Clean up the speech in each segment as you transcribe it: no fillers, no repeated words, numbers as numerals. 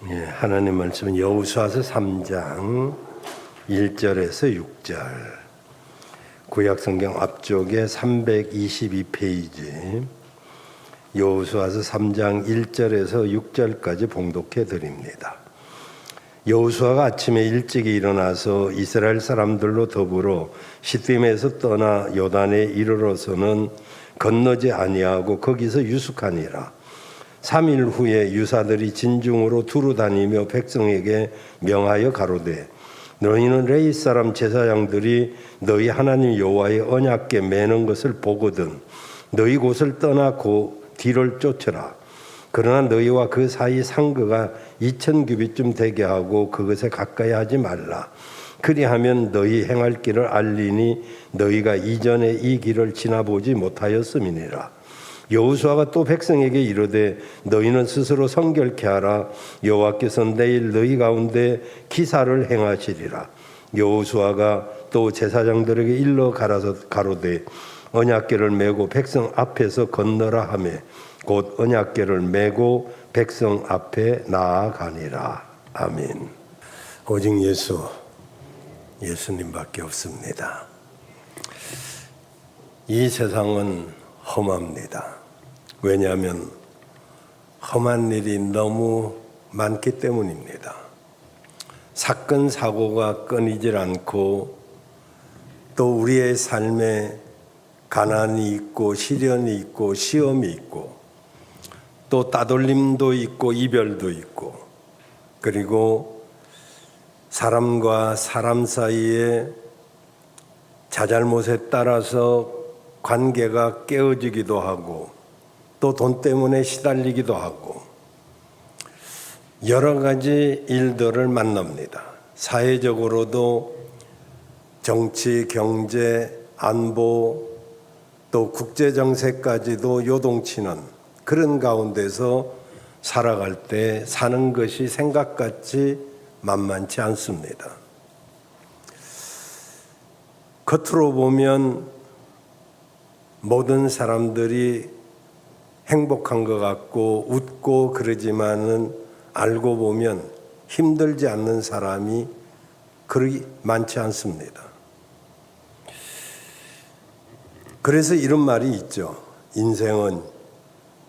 하나님 말씀은 여호수아서 3장 1절에서 6절, 구약성경 앞쪽에 322페이지 여호수아서 3장 1절에서 6절까지 봉독해 드립니다. 여호수아가 아침에 일찍 일어나서 이스라엘 사람들로 더불어 시딤에서 떠나 요단에 이르러서는 건너지 아니하고 거기서 유숙하니라. 3일 후에 유사들이 진중으로 두루 다니며 백성에게 명하여 가로되, 너희는 레위 사람 제사장들이 너희 하나님 여호와의 언약궤 매는 것을 보거든 너희 곳을 떠나 뒤를 쫓으라. 그러나 너희와 그 사이 상거가 2000규빗쯤 되게 하고 그것에 가까이 하지 말라. 그리하면 너희 행할 길을 알리니 너희가 이전에 이 길을 지나보지 못하였음이니라. 여호수아가 또 백성에게 이르되, 너희는 스스로 성결케 하라. 여호와께서 내일 너희 가운데 기사를 행하시리라. 여호수아가 또 제사장들에게 일러 가로되, 언약궤를 메고 백성 앞에서 건너라 하며 곧 언약궤를 메고 백성 앞에 나아가니라. 아멘. 오직 예수님밖에 없습니다. 이 세상은 험합니다. 왜냐하면 험한 일이 너무 많기 때문입니다. 사건 사고가 끊이질 않고 또 우리의 삶에 가난이 있고 시련이 있고 시험이 있고 또 따돌림도 있고 이별도 있고, 그리고 사람과 사람 사이에 자잘못에 따라서 관계가 깨어지기도 하고 또 돈 때문에 시달리기도 하고 여러 가지 일들을 만납니다. 사회적으로도 정치, 경제, 안보 또 국제정세까지도 요동치는 그런 가운데서 살아갈 때 사는 것이 생각같이 만만치 않습니다. 겉으로 보면 모든 사람들이 행복한 것 같고 웃고 그러지만은 알고 보면 힘들지 않는 사람이 그리 많지 않습니다. 그래서 이런 말이 있죠. 인생은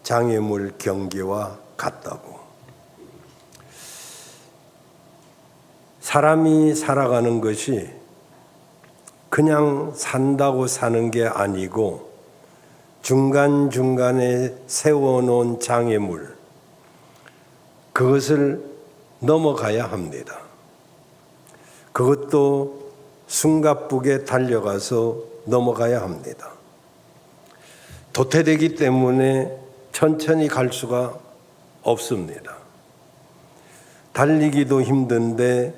장애물 경기와 같다고. 사람이 살아가는 것이 그냥 산다고 사는 게 아니고 중간중간에 세워놓은 장애물, 그것을 넘어가야 합니다. 그것도 숨가쁘게 달려가서 넘어가야 합니다. 도태되기 때문에 천천히 갈 수가 없습니다. 달리기도 힘든데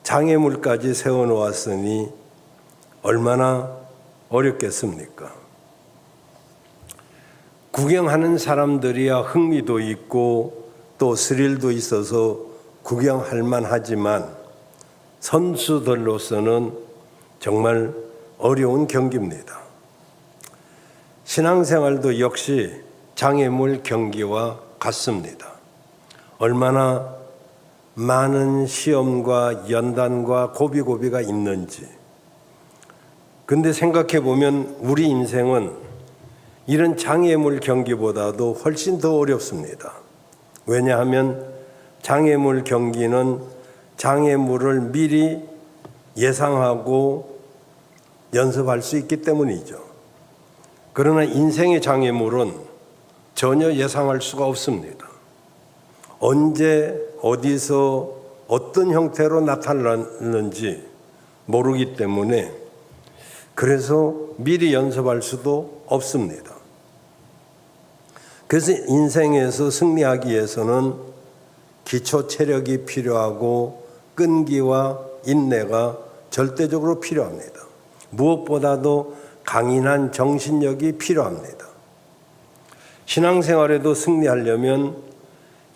장애물까지 세워놓았으니 얼마나 어렵겠습니까? 구경하는 사람들이야 흥미도 있고 또 스릴도 있어서 구경할 만하지만 선수들로서는 정말 어려운 경기입니다. 신앙생활도 역시 장애물 경기와 같습니다. 얼마나 많은 시험과 연단과 고비고비가 있는지. 근데 생각해 보면 우리 인생은 이런 장애물 경기보다도 훨씬 더 어렵습니다. 왜냐하면 장애물 경기는 장애물을 미리 예상하고 연습할 수 있기 때문이죠. 그러나 인생의 장애물은 전혀 예상할 수가 없습니다. 언제 어디서 어떤 형태로 나타나는지 모르기 때문에 그래서 미리 연습할 수도 없습니다. 그래서 인생에서 승리하기 위해서는 기초 체력이 필요하고 끈기와 인내가 절대적으로 필요합니다. 무엇보다도 강인한 정신력이 필요합니다. 신앙생활에도 승리하려면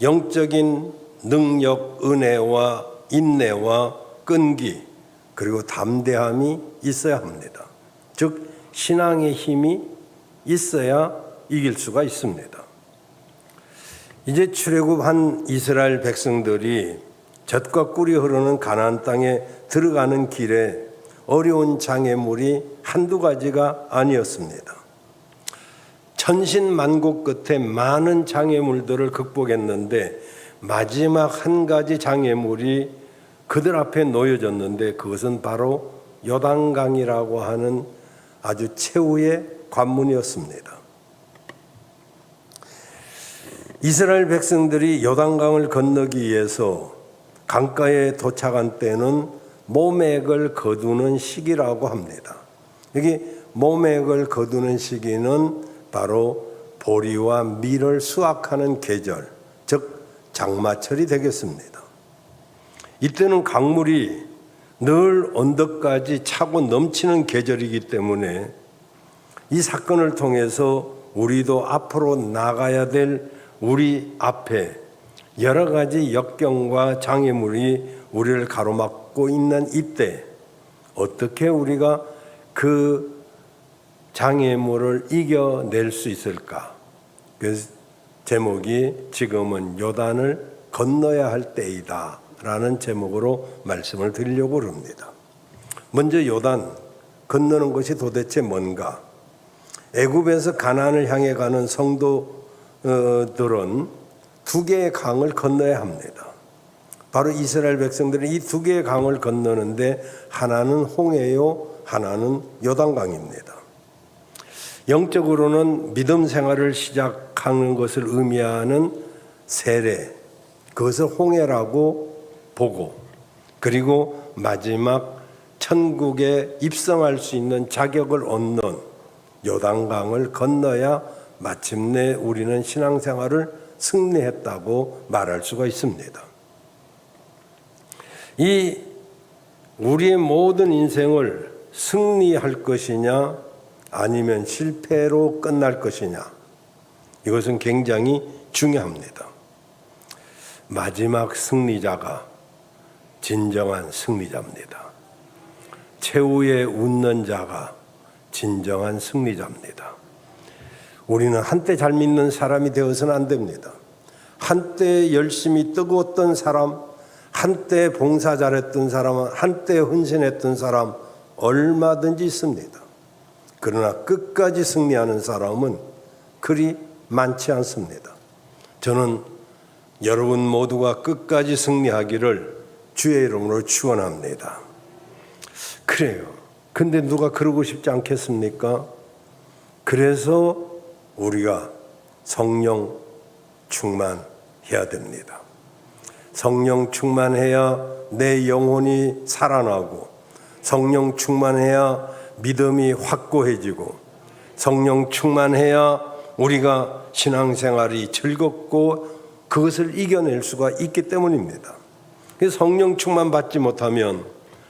영적인 능력, 은혜와 인내와 끈기 그리고 담대함이 있어야 합니다. 즉 신앙의 힘이 있어야 이길 수가 있습니다. 이제 출애굽한 이스라엘 백성들이 젖과 꿀이 흐르는 가나안 땅에 들어가는 길에 어려운 장애물이 한두 가지가 아니었습니다. 천신만고 끝에 많은 장애물들을 극복했는데 마지막 한 가지 장애물이 그들 앞에 놓여졌는데 그것은 바로 요단강이라고 하는 아주 최후의 관문이었습니다. 이스라엘 백성들이 요단강을 건너기 위해서 강가에 도착한 때는 모맥을 거두는 시기라고 합니다. 여기 모맥을 거두는 시기는 바로 보리와 밀을 수확하는 계절, 즉 장마철이 되겠습니다. 이때는 강물이 늘 언덕까지 차고 넘치는 계절이기 때문에 이 사건을 통해서 우리도 앞으로 나가야 될 우리 앞에 여러 가지 역경과 장애물이 우리를 가로막고 있는 이때 어떻게 우리가 그 장애물을 이겨낼 수 있을까? 그 제목이 지금은 요단을 건너야 할 때이다 라는 제목으로 말씀을 드리려고 합니다. 먼저 요단 건너는 것이 도대체 뭔가? 애굽에서 가나안을 향해 가는 성도들은 두 개의 강을 건너야 합니다. 바로 이스라엘 백성들은 이 두 개의 강을 건너는데 하나는 홍해요, 하나는 요단강입니다. 영적으로는 믿음 생활을 시작하는 것을 의미하는 세례, 그것을 홍해라고 보고, 그리고 마지막 천국에 입성할 수 있는 자격을 얻는 요단강을 건너야 마침내 우리는 신앙생활을 승리했다고 말할 수가 있습니다. 이 우리의 모든 인생을 승리할 것이냐 아니면 실패로 끝날 것이냐, 이것은 굉장히 중요합니다. 마지막 승리자가 진정한 승리자입니다. 최후의 웃는 자가 진정한 승리자입니다. 우리는 한때 잘 믿는 사람이 되어서는 안 됩니다. 한때 열심히 뜨거웠던 사람, 한때 봉사 잘했던 사람, 한때 헌신했던 사람 얼마든지 있습니다. 그러나 끝까지 승리하는 사람은 그리 많지 않습니다. 저는 여러분 모두가 끝까지 승리하기를 주의 이름으로 축원합니다. 그래요. 근데 누가 그러고 싶지 않겠습니까? 그래서 우리가 성령 충만해야 됩니다. 성령 충만해야 내 영혼이 살아나고, 성령 충만해야 믿음이 확고해지고, 성령 충만해야 우리가 신앙생활이 즐겁고 그것을 이겨낼 수가 있기 때문입니다. 성령 충만 받지 못하면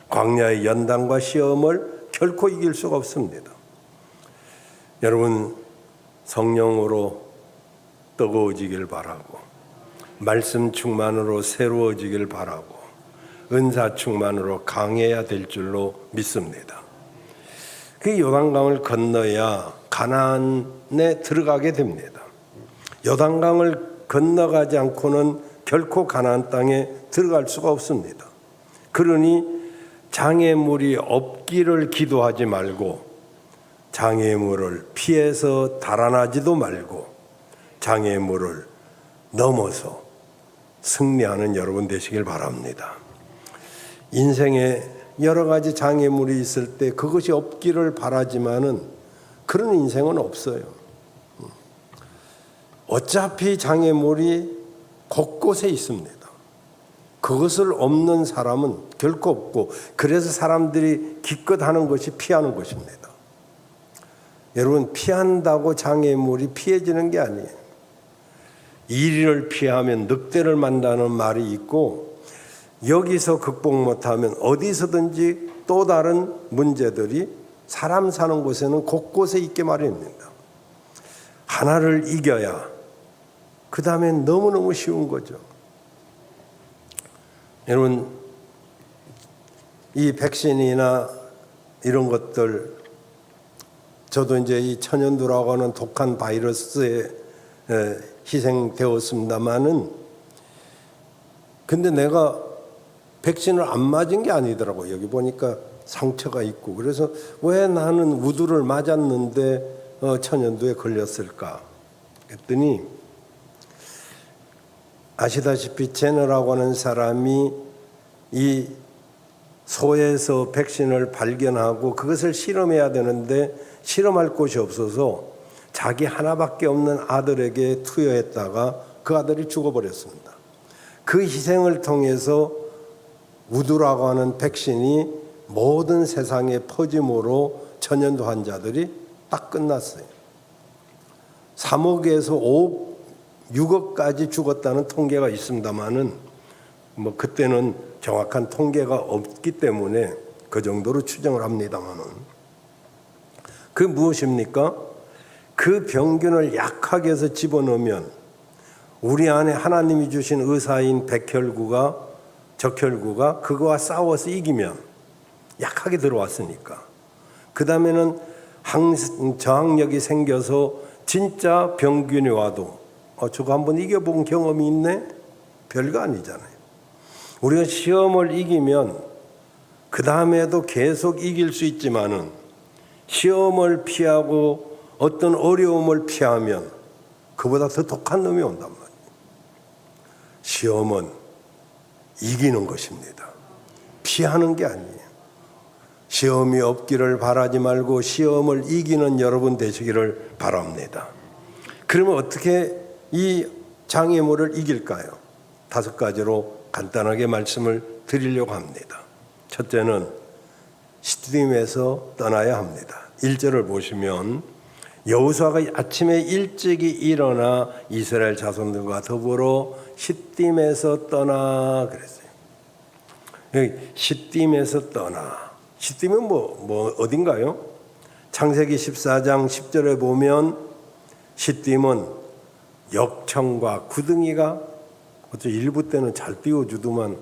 광야의 연단과 시험을 결코 이길 수가 없습니다. 여러분, 성령으로 뜨거워지길 바라고, 말씀 충만으로 새로워지길 바라고, 은사 충만으로 강해야 될 줄로 믿습니다. 그 요단강을 건너야 가나안에 들어가게 됩니다. 요단강을 건너가지 않고는 결코 가나안 땅에 들어갈 수가 없습니다. 그러니 장애물이 없기를 기도하지 말고, 장애물을 피해서 달아나지도 말고, 장애물을 넘어서 승리하는 여러분 되시길 바랍니다. 인생에 여러 가지 장애물이 있을 때 그것이 없기를 바라지만은 그런 인생은 없어요. 어차피 장애물이 곳곳에 있습니다. 그것을 없는 사람은 결코 없고, 그래서 사람들이 기껏 하는 것이 피하는 것입니다. 여러분, 피한다고 장애물이 피해지는 게 아니에요. 이리를 피하면 늑대를 만나는 말이 있고, 여기서 극복 못하면 어디서든지 또 다른 문제들이 사람 사는 곳에는 곳곳에 있게 마련입니다. 하나를 이겨야 그 다음에 너무너무 쉬운 거죠. 여러분, 이 백신이나 이런 것들, 저도 이제 이 천연두라고 하는 독한 바이러스에 희생되었습니다마는, 근데 내가 백신을 안 맞은 게 아니더라고. 여기 보니까 상처가 있고. 그래서 왜 나는 우두를 맞았는데 천연두에 걸렸을까 했더니, 아시다시피 제너라고 하는 사람이 이 소에서 백신을 발견하고 그것을 실험해야 되는데 실험할 곳이 없어서 자기 하나밖에 없는 아들에게 투여했다가 그 아들이 죽어버렸습니다. 그 희생을 통해서 우두라고 하는 백신이 모든 세상에 퍼짐으로 천연두 환자들이 딱 끝났어요. 3억에서 5억, 6억까지 죽었다는 통계가 있습니다만은 뭐 그때는 정확한 통계가 없기 때문에 그 정도로 추정을 합니다만은, 그 무엇입니까? 그 병균을 약하게 해서 집어넣으면 우리 안에 하나님이 주신 의사인 백혈구가, 적혈구가 그거와 싸워서 이기면, 약하게 들어왔으니까, 그 다음에는 저항력이 생겨서 진짜 병균이 와도 저거 한번 이겨본 경험이 있네? 별거 아니잖아요. 우리가 시험을 이기면 그 다음에도 계속 이길 수 있지만은, 시험을 피하고 어떤 어려움을 피하면 그보다 더 독한 놈이 온단 말이에요. 시험은 이기는 것입니다. 피하는 게 아니에요. 시험이 없기를 바라지 말고 시험을 이기는 여러분 되시기를 바랍니다. 그러면 어떻게 이 장애물을 이길까요? 5가지로 간단하게 말씀을 드리려고 합니다. 첫째는 시딤에서 떠나야 합니다. 1절을 보시면 여호수아가 아침에 일찍이 일어나 이스라엘 자손들과 더불어 시딤에서 떠나 그랬어요. 여기 시딤에서 떠나. 시딤은 뭐 어딘가요? 창세기 14장 10절에 보면 시딤은 역청과 구덩이가, 어째 일부 때는 잘 띄워주더만,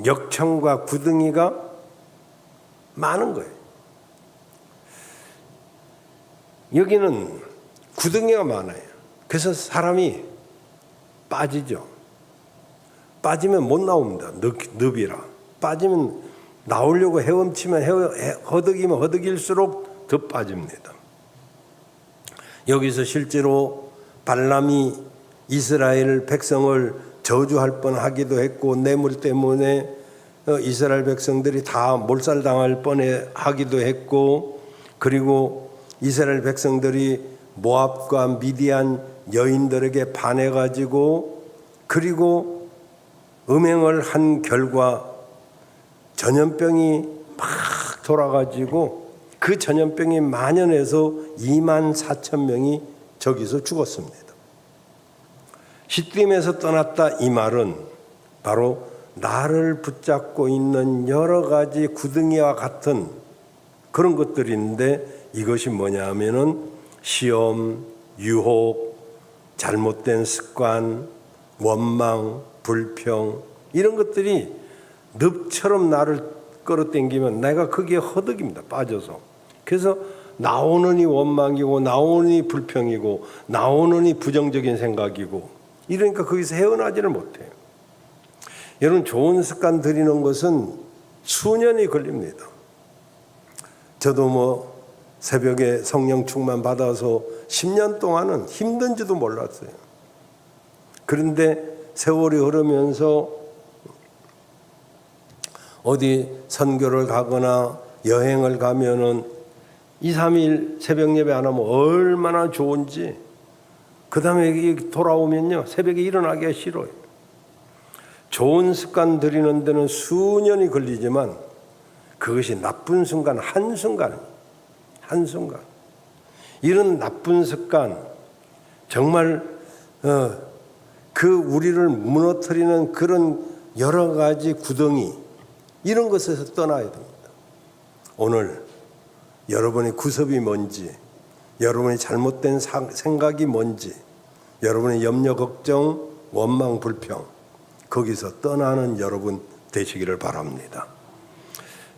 역청과 구덩이가 많은 거예요. 여기는 구덩이가 많아요. 그래서 사람이 빠지죠. 빠지면 못 나옵니다. 늪이라. 빠지면 나오려고 헤엄치면 허덕이면 허덕일수록 더 빠집니다. 여기서 실제로 발람이 이스라엘 백성을 저주할 뻔하기도 했고, 뇌물 때문에 이스라엘 백성들이 다 몰살당할 뻔하기도 했고, 그리고 이스라엘 백성들이 모압과 미디안 여인들에게 반해가지고, 그리고 음행을 한 결과 전염병이 막 돌아가지고 그 전염병이 만연해서 24,000명이 저기서 죽었습니다. 시딤에서 떠났다 이 말은 바로 나를 붙잡고 있는 여러 가지 구덩이와 같은 그런 것들인데, 이것이 뭐냐 하면은 시험, 유혹, 잘못된 습관, 원망, 불평, 이런 것들이 늪처럼 나를 끌어당기면 내가 거기에 허덕입니다. 빠져서. 그래서 나오느니 원망이고 나오느니 불평이고 나오느니 부정적인 생각이고, 이러니까 거기서 헤어나지를 못해요. 여러분, 좋은 습관 들이는 것은 수년이 걸립니다. 저도 새벽에 성령 충만 받아서 10년 동안은 힘든지도 몰랐어요. 그런데 세월이 흐르면서 어디 선교를 가거나 여행을 가면은 2, 3일 새벽 예배 안 하면 얼마나 좋은지, 그 다음에 돌아오면요 새벽에 일어나기가 싫어요. 좋은 습관 들이는 데는 수년이 걸리지만 그것이 나쁜 순간, 한순간 이런 나쁜 습관, 정말 그 우리를 무너뜨리는 그런 여러 가지 구덩이, 이런 것에서 떠나야 됩니다. 오늘 여러분의 구습이 뭔지, 여러분의 잘못된 생각이 뭔지, 여러분의 염려, 걱정, 원망, 불평, 거기서 떠나는 여러분 되시기를 바랍니다.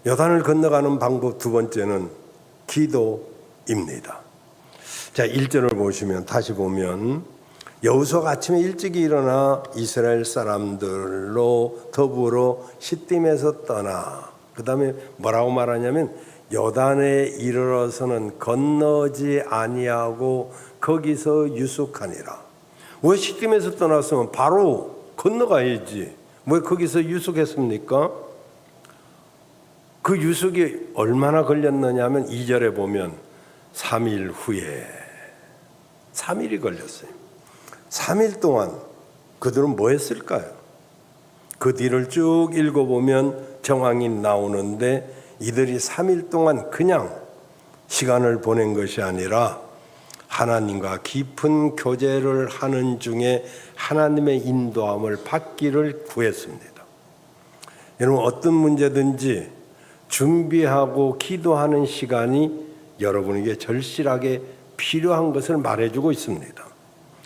요단을 건너가는 방법 두 번째는 기도입니다. 자, 1절을 보시면 다시 보면 여호수아가 아침에 일찍이 일어나 이스라엘 사람들로 더불어 시딤에서 떠나, 그 다음에 뭐라고 말하냐면 요단에 이르러서는 건너지 아니하고 거기서 유숙하니라. 왜 시딤에서 떠났으면 바로 건너가야지, 왜 거기서 유숙했습니까? 그 유숙이 얼마나 걸렸느냐 하면 2절에 보면 3일 후에 3일이 걸렸어요. 3일 동안 그들은 뭐 했을까요? 그 뒤를 쭉 읽어보면 정황이 나오는데 이들이 3일 동안 그냥 시간을 보낸 것이 아니라 하나님과 깊은 교제를 하는 중에 하나님의 인도함을 받기를 구했습니다. 여러분, 어떤 문제든지 준비하고 기도하는 시간이 여러분에게 절실하게 필요한 것을 말해주고 있습니다.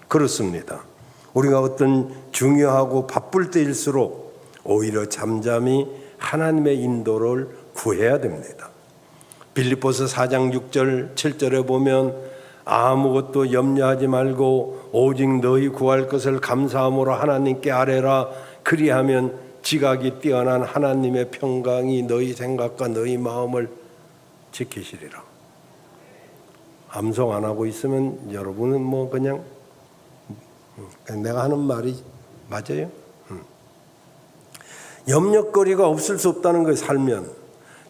그렇습니다. 우리가 어떤 중요하고 바쁠 때일수록 오히려 잠잠히 하나님의 인도를 구해야 됩니다. 빌립보서 4장 6절 7절에 보면 아무것도 염려하지 말고 오직 너희 구할 것을 감사함으로 하나님께 아뢰라. 그리하면 지각이 뛰어난 하나님의 평강이 너희 생각과 너희 마음을 지키시리라. 암송 안 하고 있으면 여러분은 뭐 그냥 내가 하는 말이 맞아요? 염려거리가 없을 수 없다는 거예요. 살면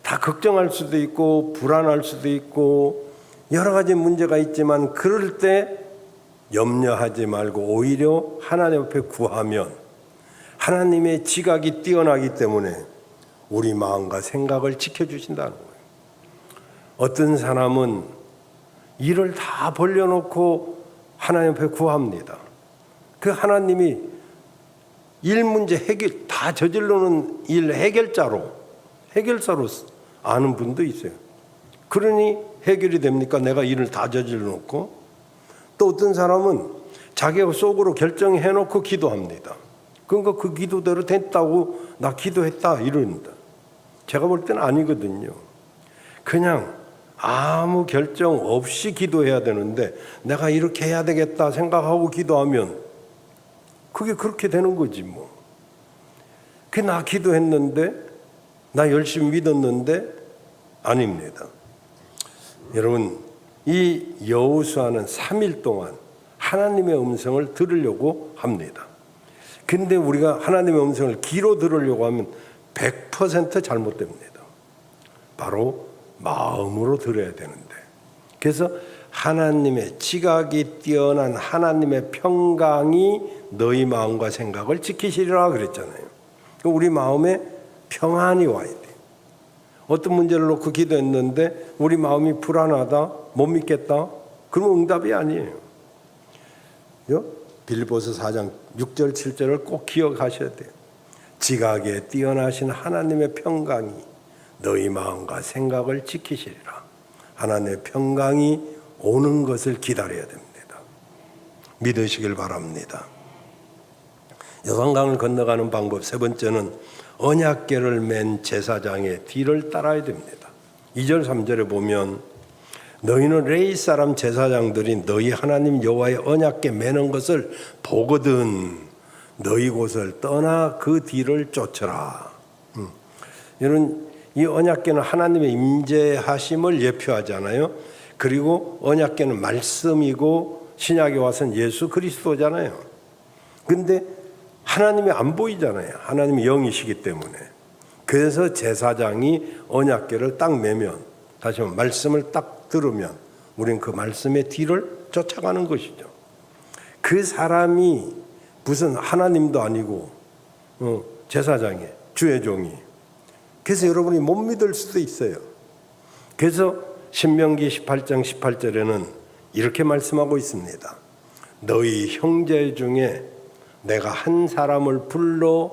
다 걱정할 수도 있고 불안할 수도 있고 여러 가지 문제가 있지만 그럴 때 염려하지 말고 오히려 하나님 앞에 구하면 하나님의 지각이 뛰어나기 때문에 우리 마음과 생각을 지켜주신다는 거예요. 어떤 사람은 일을 다 벌려놓고 하나님 앞에 구합니다. 그 하나님이 일 문제 해결 다 저질러놓은 일 해결사로 아는 분도 있어요. 그러니 해결이 됩니까? 내가 일을 다 저질러놓고. 또 어떤 사람은 자기가 속으로 결정해놓고 기도합니다. 그러니까 그 기도대로 됐다고 나 기도했다 이러는다. 제가 볼 때는 아니거든요. 그냥 아무 결정 없이 기도해야 되는데 내가 이렇게 해야 되겠다 생각하고 기도하면 그게 그렇게 되는 거지 뭐. 그게 나 기도했는데 나 열심히 믿었는데 아닙니다. 여러분, 이 여호수아는 3일 동안 하나님의 음성을 들으려고 합니다. 근데 우리가 하나님의 음성을 귀로 들으려고 하면 100% 잘못됩니다. 바로 마음으로 들어야 되는데. 그래서 하나님의 지각이 뛰어난 하나님의 평강이 너희 마음과 생각을 지키시리라 그랬잖아요. 우리 마음에 평안이 와야 돼. 어떤 문제를 놓고 기도했는데 우리 마음이 불안하다, 못 믿겠다, 그러면 응답이 아니에요. 빌립보서 4장 6절 7절을 꼭 기억하셔야 돼요. 지각에 뛰어나신 하나님의 평강이 너희 마음과 생각을 지키시리라. 하나님의 평강이 오는 것을 기다려야 됩니다. 믿으시길 바랍니다. 요단강을 건너가는 방법 세 번째는 언약궤를 맨 제사장의 뒤를 따라야 됩니다. 2절 3절에 보면 너희는 레위 사람 제사장들이 너희 하나님 여호와의 언약궤 매는 것을 보거든 너희 곳을 떠나 그 뒤를 쫓으라. 이런 이 언약궤는 하나님의 임재하심을 예표하잖아요. 그리고 언약궤는 말씀이고 신약에 와서는 예수 그리스도잖아요. 근데 하나님이 안 보이잖아요. 하나님이 영이시기 때문에. 그래서 제사장이 언약궤를 딱 매면, 다시 한번 말씀을 딱 들으면 우리는 그 말씀의 뒤를 쫓아가는 것이죠. 그 사람이 무슨 하나님도 아니고 제사장의 주의 종이. 그래서 여러분이 못 믿을 수도 있어요. 그래서 신명기 18장 18절에는 이렇게 말씀하고 있습니다. 너희 형제 중에 내가 한 사람을 불러,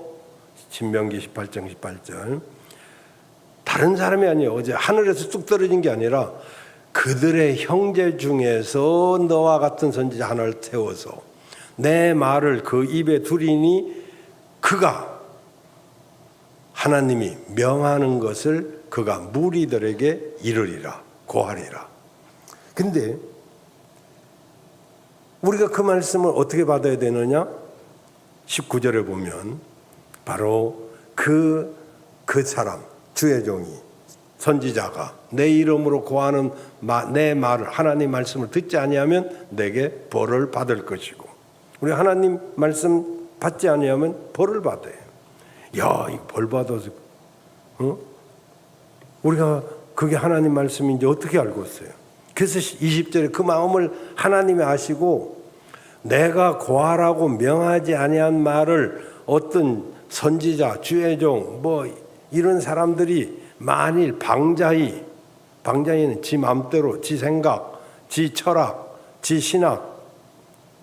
신명기 18장 18절, 다른 사람이 아니에요. 어제 하늘에서 뚝 떨어진 게 아니라 그들의 형제 중에서 너와 같은 선지자 하나를 세워서 내 말을 그 입에 두리니 그가 하나님이 명하는 것을 그가 무리들에게 이르리라, 고하리라. 근데 우리가 그 말씀을 어떻게 받아야 되느냐? 19절에 보면 바로 그 사람, 주의 종이, 선지자가 내 이름으로 고하는 내 말을, 하나님 말씀을 듣지 아니하면 내게 벌을 받을 것이고, 우리 하나님 말씀 받지 아니하면 벌을 받아요. 야, 이 벌 받아서 우리가 그게 하나님 말씀인지 어떻게 알고 있어요? 그래서 20절에 그 마음을 하나님이 아시고 내가 고하라고 명하지 아니한 말을 어떤 선지자, 주의 종, 이런 사람들이 만일 방자히는 지 마음대로, 지 생각, 지 철학, 지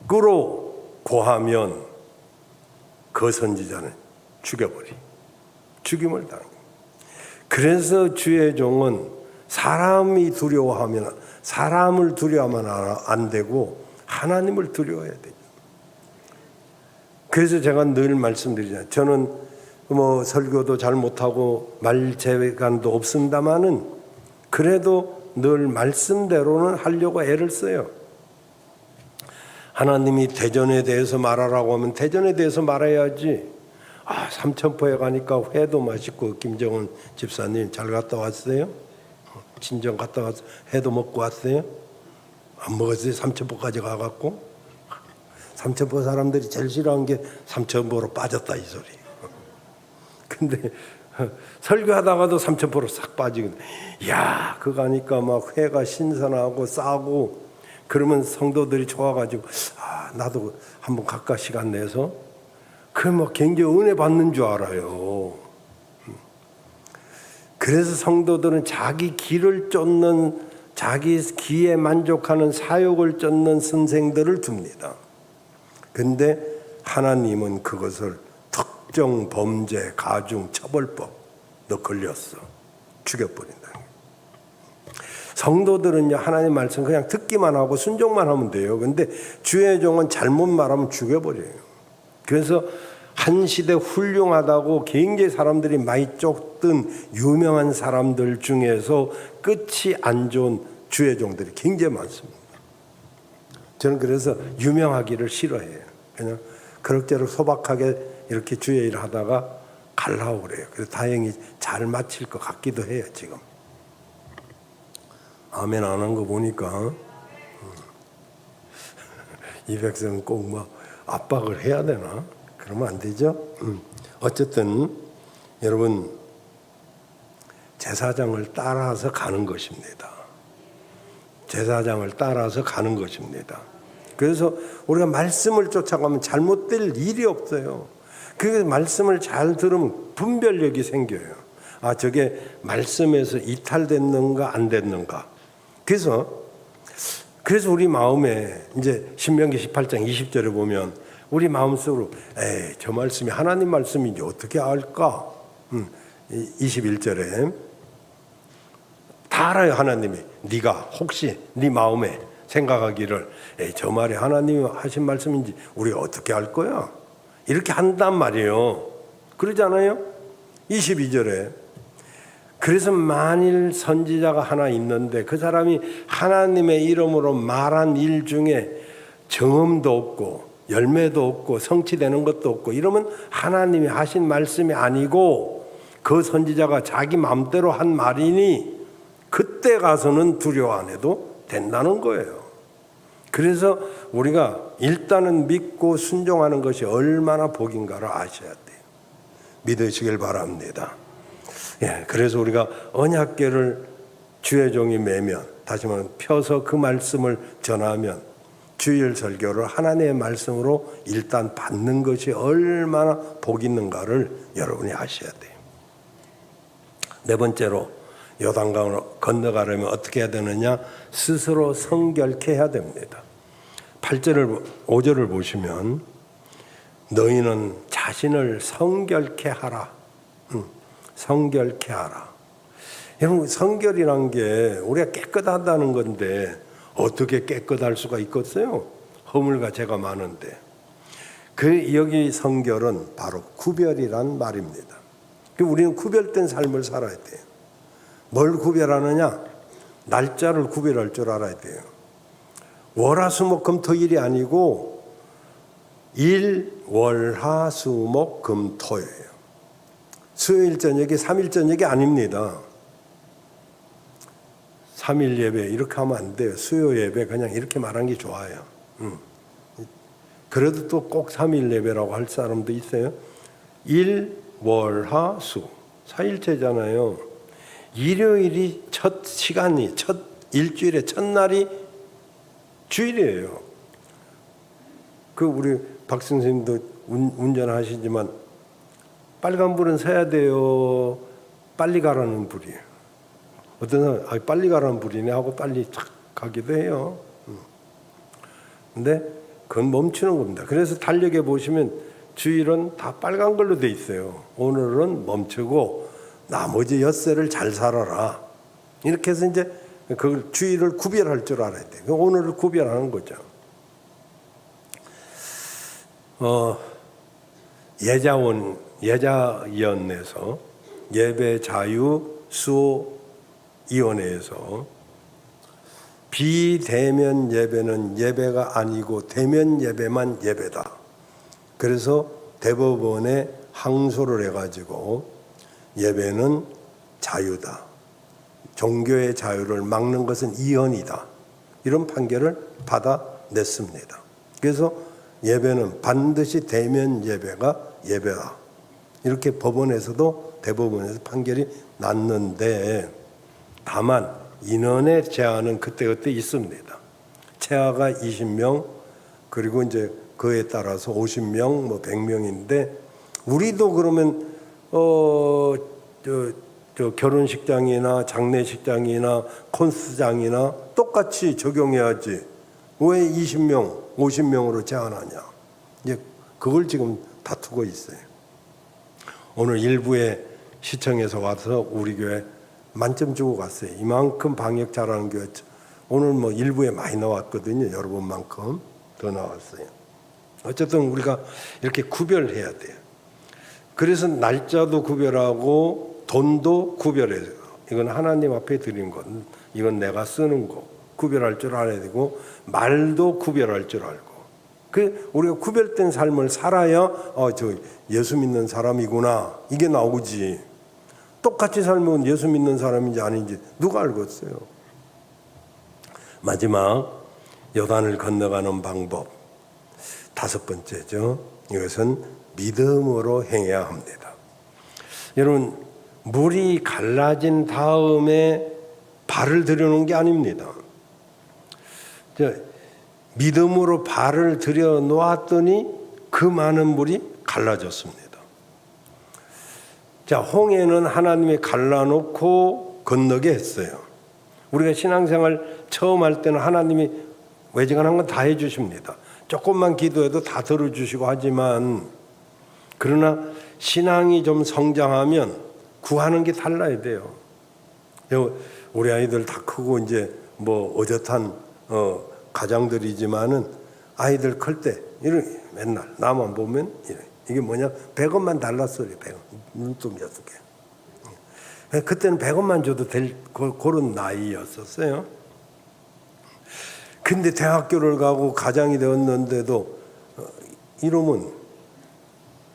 신학으로 고하면 그 선지자는 죽임을 당합니다. 그래서 주의 종은 사람을 두려워하면 안 되고 하나님을 두려워해야 되죠. 그래서 제가 늘 말씀드리잖아요. 저는 설교도 잘 못하고 말재간도 없습니다만은 그래도 늘 말씀대로는 하려고 애를 써요. 하나님이 대전에 대해서 말하라고 하면 대전에 대해서 말해야지. 삼천포에 가니까 회도 맛있고, 김정은 집사님 잘 갔다 왔어요? 친정 갔다 와서 회도 먹고 왔어요? 안 먹었어요? 삼천포까지 가갖고? 삼천포 사람들이 제일 싫어하는 게 삼천포로 빠졌다 이 소리. 근데 설교하다가도 삼천포로 싹 빠지거든. 야, 그거 가니까 막 회가 신선하고 싸고, 그러면 성도들이 좋아가지고 나도 한번 가까 시간 내서 굉장히 은혜 받는 줄 알아요. 그래서 성도들은 자기 기를 쫓는, 자기 기에 만족하는 사욕을 쫓는 선생들을 둡니다. 근데 하나님은 그것을 특정 범죄, 가중, 처벌법, 너 걸렸어, 죽여버린다. 성도들은요, 하나님 말씀 그냥 듣기만 하고 순종만 하면 돼요. 근데 주의 종은 잘못 말하면 죽여버려요. 그래서 한 시대 훌륭하다고 굉장히 사람들이 많이 쫓던 유명한 사람들 중에서 끝이 안 좋은 주의 종들이 굉장히 많습니다. 저는 그래서 유명하기를 싫어해요. 그냥 그럭저럭 소박하게 이렇게 주의 일을 하다가 갈라고 그래요. 그래서 다행히 잘 마칠 것 같기도 해요, 지금. 아멘 안 한 거 보니까 이 백성은 꼭 압박을 해야 되나? 그러면 안 되죠. 어쨌든 여러분, 제사장을 따라서 가는 것입니다. 제사장을 따라서 가는 것입니다. 그래서 우리가 말씀을 쫓아가면 잘못될 일이 없어요. 그 말씀을 잘 들으면 분별력이 생겨요. 저게 말씀에서 이탈됐는가 안 됐는가. 그래서 우리 마음에 이제 신명기 18장 20절에 보면 우리 마음속으로 저 말씀이 하나님 말씀인지 어떻게 알까? 21절에 다 알아요. 하나님이. 네가 혹시 네 마음에 생각하기를 저 말이 하나님이 하신 말씀인지 우리가 어떻게 알 거야? 이렇게 한단 말이에요. 그러잖아요. 22절에 그래서 만일 선지자가 하나 있는데 그 사람이 하나님의 이름으로 말한 일 중에 정음도 없고 열매도 없고 성취되는 것도 없고 이러면 하나님이 하신 말씀이 아니고 그 선지자가 자기 마음대로 한 말이니 그때 가서는 두려워 안 해도 된다는 거예요. 그래서 우리가 일단은 믿고 순종하는 것이 얼마나 복인가를 아셔야 돼요. 믿으시길 바랍니다. 그래서 우리가 언약궤를 주의 종이 매면, 다시 말하면 펴서 그 말씀을 전하면 주일 설교를 하나님의 말씀으로 일단 받는 것이 얼마나 복 있는가를 여러분이 아셔야 돼요. 네 번째로 요단강을 건너가려면 어떻게 해야 되느냐? 스스로 성결케 해야 됩니다. 5절을 보시면 너희는 자신을 성결케 하라. 성결케 하라. 여러분, 성결이란 게 우리가 깨끗하다는 건데 어떻게 깨끗할 수가 있겠어요? 허물과 죄가 많은데. 여기 성결은 바로 구별이란 말입니다. 우리는 구별된 삶을 살아야 돼요. 뭘 구별하느냐? 날짜를 구별할 줄 알아야 돼요. 월화수목금토일이 아니고 일월화수목금토예요. 수요일 저녁이 3일 저녁이 아닙니다. 3일 예배 이렇게 하면 안 돼요. 수요 예배 그냥 이렇게 말하는 게 좋아요. 그래도 또 꼭 3일 예배라고 할 사람도 있어요. 일월화수 4일째잖아요. 일요일이 첫 시간이 첫 일주일의 첫날이 주일이에요. 우리 박 선생님도 운전하시지만 빨간불은 서야 돼요. 빨리 가라는 불이에요. 어떤 사람 빨리 가라는 불이네 하고 빨리 착 가기도 해요. 근데 그건 멈추는 겁니다. 그래서 달력에 보시면 주일은 다 빨간 걸로 돼 있어요. 오늘은 멈추고 나머지 엿새를 잘 살아라. 이렇게 해서 이제 그 주일을 구별할 줄 알아야 돼요. 오늘을 구별하는 거죠. 예자위원회에서 예배 자유 수호위원회에서 비대면 예배는 예배가 아니고 대면 예배만 예배다. 그래서 대법원에 항소를 해가지고 예배는 자유다. 종교의 자유를 막는 것은 이언이다. 이런 판결을 받아냈습니다. 그래서 예배는 반드시 대면 예배가 예배다. 이렇게 법원에서도 대법원에서 판결이 났는데 다만 인원의 제한은 그때그때 있습니다. 최하가 20명 그리고 이제 그에 따라서 50명 뭐 100명인데 우리도 그러면 결혼식장이나 장례식장이나 콘서트장이나 똑같이 적용해야지 왜 20명, 50명으로 제한하냐. 이제 그걸 지금 다투고 있어요. 오늘 일부에 시청에서 와서 우리 교회 만점 주고 갔어요. 이만큼 방역 잘하는 교회. 오늘 뭐 일부에 많이 나왔거든요. 여러분만큼 더 나왔어요. 어쨌든 우리가 이렇게 구별해야 돼요. 그래서 날짜도 구별하고 돈도 구별해요. 이건 하나님 앞에 드린 것, 이건 내가 쓰는 거 구별할 줄 알아야 되고 말도 구별할 줄 알고. 우리가 구별된 삶을 살아야 저 예수 믿는 사람이구나 이게 나오지. 똑같이 살면 예수 믿는 사람인지 아닌지 누가 알겠어요. 마지막 요단을 건너가는 방법 5번째죠. 이것은 믿음으로 행해야 합니다. 여러분 물이 갈라진 다음에 발을 들여놓은 게 아닙니다. 믿음으로 발을 들여놓았더니 그 많은 물이 갈라졌습니다. 자, 홍해는 하나님이 갈라놓고 건너게 했어요. 우리가 신앙생활 처음 할 때는 하나님이 외지간한 건 다 해주십니다. 조금만 기도해도 다 들어주시고 하지만 그러나 신앙이 좀 성장하면 구하는 게 달라야 돼요. 우리 아이들 다 크고 이제 뭐 어젓한 가장들이지만은 아이들 클 때 이렇게 맨날 나만 보면 이래. 이게 뭐냐? 100원만 달랐어요. 100원. 눈금 6개. 그때는 100원만 줘도 될 그런 나이였었어요. 근데 대학교를 가고 가장이 되었는데도 이러면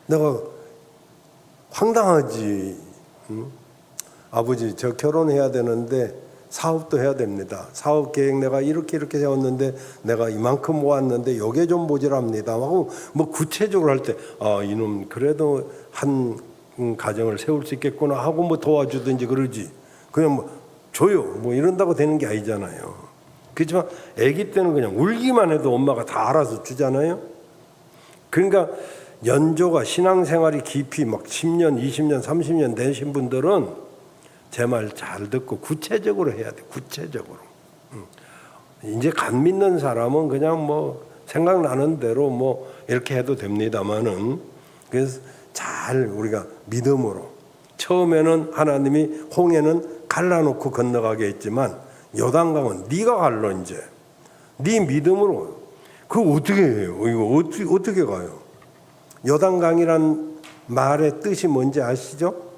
내가 황당하지. 아버지 저 결혼해야 되는데 사업도 해야 됩니다. 사업 계획 내가 이렇게 세웠는데 내가 이만큼 모았는데 요게 좀 모자랍니다. 하고 뭐 구체적으로 할 때 이놈 그래도 한 가정을 세울 수 있겠구나 하고 뭐 도와주든지 그러지. 그냥 뭐 줘요. 뭐 이런다고 되는 게 아니잖아요. 그렇지만 아기 때는 그냥 울기만 해도 엄마가 다 알아서 주잖아요. 그러니까 연조가 신앙생활이 깊이 막 10년, 20년, 30년 되신 분들은 제 말 잘 듣고 구체적으로 해야 돼. 구체적으로. 이제 간 믿는 사람은 그냥 뭐 생각나는 대로 뭐 이렇게 해도 됩니다만은 그래서 잘 우리가 믿음으로 처음에는 하나님이 홍해는 갈라놓고 건너가게 했지만 요단강은 네가 갈라 이제 네 믿음으로 그거 어떻게 해요? 이거 어떻게 가요? 요단강이란 말의 뜻이 뭔지 아시죠?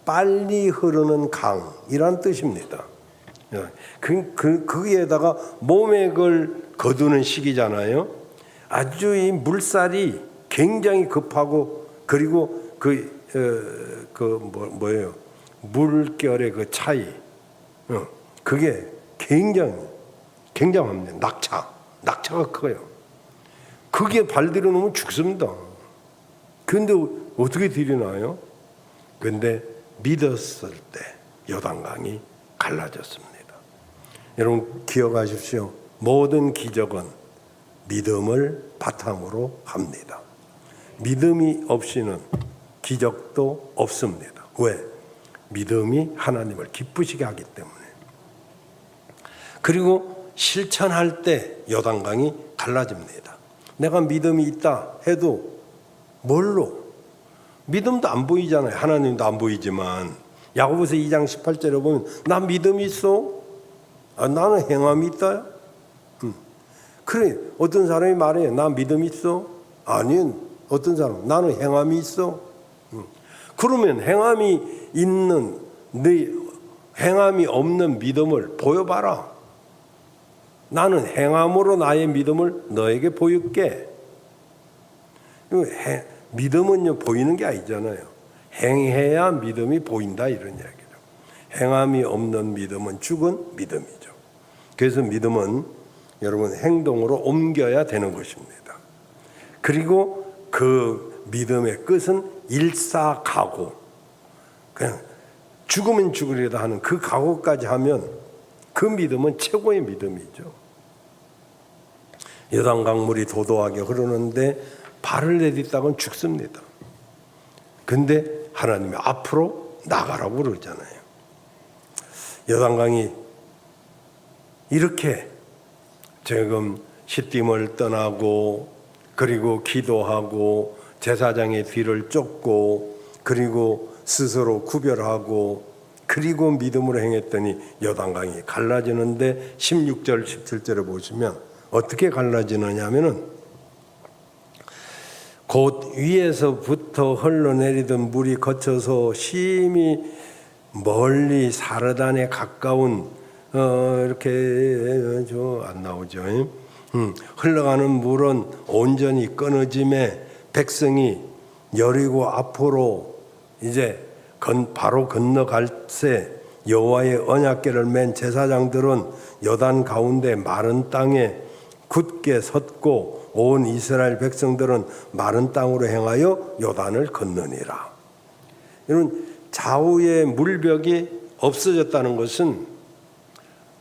빨리 흐르는 강이란 뜻입니다. 거기에다가 모맥을 거두는 시기잖아요. 아주 이 물살이 굉장히 급하고, 그리고 뭐예요? 물결의 그 차이, 그게 굉장합니다. 낙차가 커요. 그게 발 들여놓으면 죽습니다. 그런데 어떻게 들이나요? 그런데 믿었을 때 요단강이 갈라졌습니다. 여러분 기억하십시오. 모든 기적은 믿음을 바탕으로 합니다. 믿음이 없이는 기적도 없습니다. 왜? 믿음이 하나님을 기쁘시게 하기 때문에. 그리고 실천할 때 요단강이 갈라집니다. 내가 믿음이 있다 해도 뭘로? 믿음도 안 보이잖아요. 하나님도 안 보이지만 야고보서 2장 18절에 보면 나 믿음이 있어? 나는 행함이 있다. 그래, 어떤 사람이 말해요. 나 믿음이 있어? 아니, 어떤 사람 나는 행함이 있어. 그러면 행함이 있는 행함이 없는 믿음을 보여봐라. 나는 행함으로 나의 믿음을 너에게 보일게. 믿음은요 보이는 게 아니잖아요. 행해야 믿음이 보인다 이런 이야기죠. 행함이 없는 믿음은 죽은 믿음이죠. 그래서 믿음은 여러분 행동으로 옮겨야 되는 것입니다. 그리고 그 믿음의 끝은 일사각오. 그냥 죽으면 죽으리다 하는 그 각오까지 하면 그 믿음은 최고의 믿음이죠. 요단강물이 도도하게 흐르는데 발을 내딛다가는 죽습니다. 근데 하나님이 앞으로 나가라고 그러잖아요. 요단강이 이렇게 지금 시딤을 떠나고, 그리고 기도하고, 제사장의 뒤를 쫓고, 그리고 스스로 구별하고, 그리고 믿음으로 행했더니 요단강이 갈라지는데 16절 17절에 보시면 어떻게 갈라지느냐 하면은 곧 위에서부터 흘러내리던 물이 거쳐서 심히 멀리 사르단에 가까운 이렇게 안 나오죠. 흘러가는 물은 온전히 끊어짐에 백성이 여리고 앞으로 이제 바로 건너갈새 여호와의 언약궤를 맨 제사장들은 요단 가운데 마른 땅에 굳게 섰고 온 이스라엘 백성들은 마른 땅으로 행하여 요단을 건너니라. 이런 좌우의 물벽이 없어졌다는 것은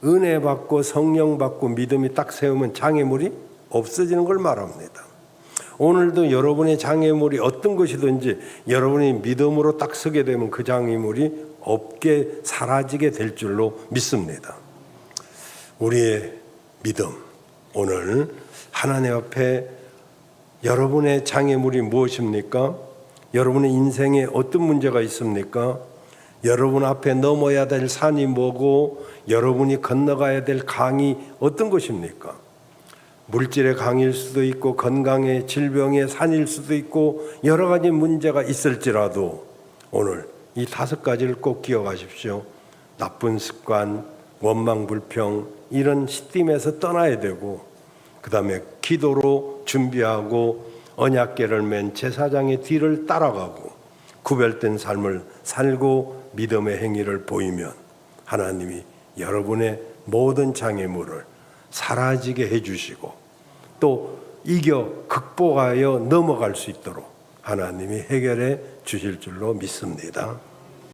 은혜 받고 성령 받고 믿음이 딱 세우면 장애물이 없어지는 걸 말합니다. 오늘도 여러분의 장애물이 어떤 것이든지 여러분이 믿음으로 딱 서게 되면 그 장애물이 없게 사라지게 될 줄로 믿습니다. 우리의 믿음, 오늘 하나님 앞에 여러분의 장애물이 무엇입니까? 여러분의 인생에 어떤 문제가 있습니까? 여러분 앞에 넘어야 될 산이 뭐고 여러분이 건너가야 될 강이 어떤 것입니까? 물질의 강일 수도 있고 건강의 질병의 산일 수도 있고 여러 가지 문제가 있을지라도 오늘 이 5가지를 꼭 기억하십시오. 나쁜 습관, 원망, 불평 이런 시딤에서 떠나야 되고, 그 다음에 기도로 준비하고 언약궤를 맨 제사장의 뒤를 따라가고 구별된 삶을 살고 믿음의 행위를 보이면 하나님이 여러분의 모든 장애물을 사라지게 해주시고 또 이겨 극복하여 넘어갈 수 있도록 하나님이 해결해 주실 줄로 믿습니다.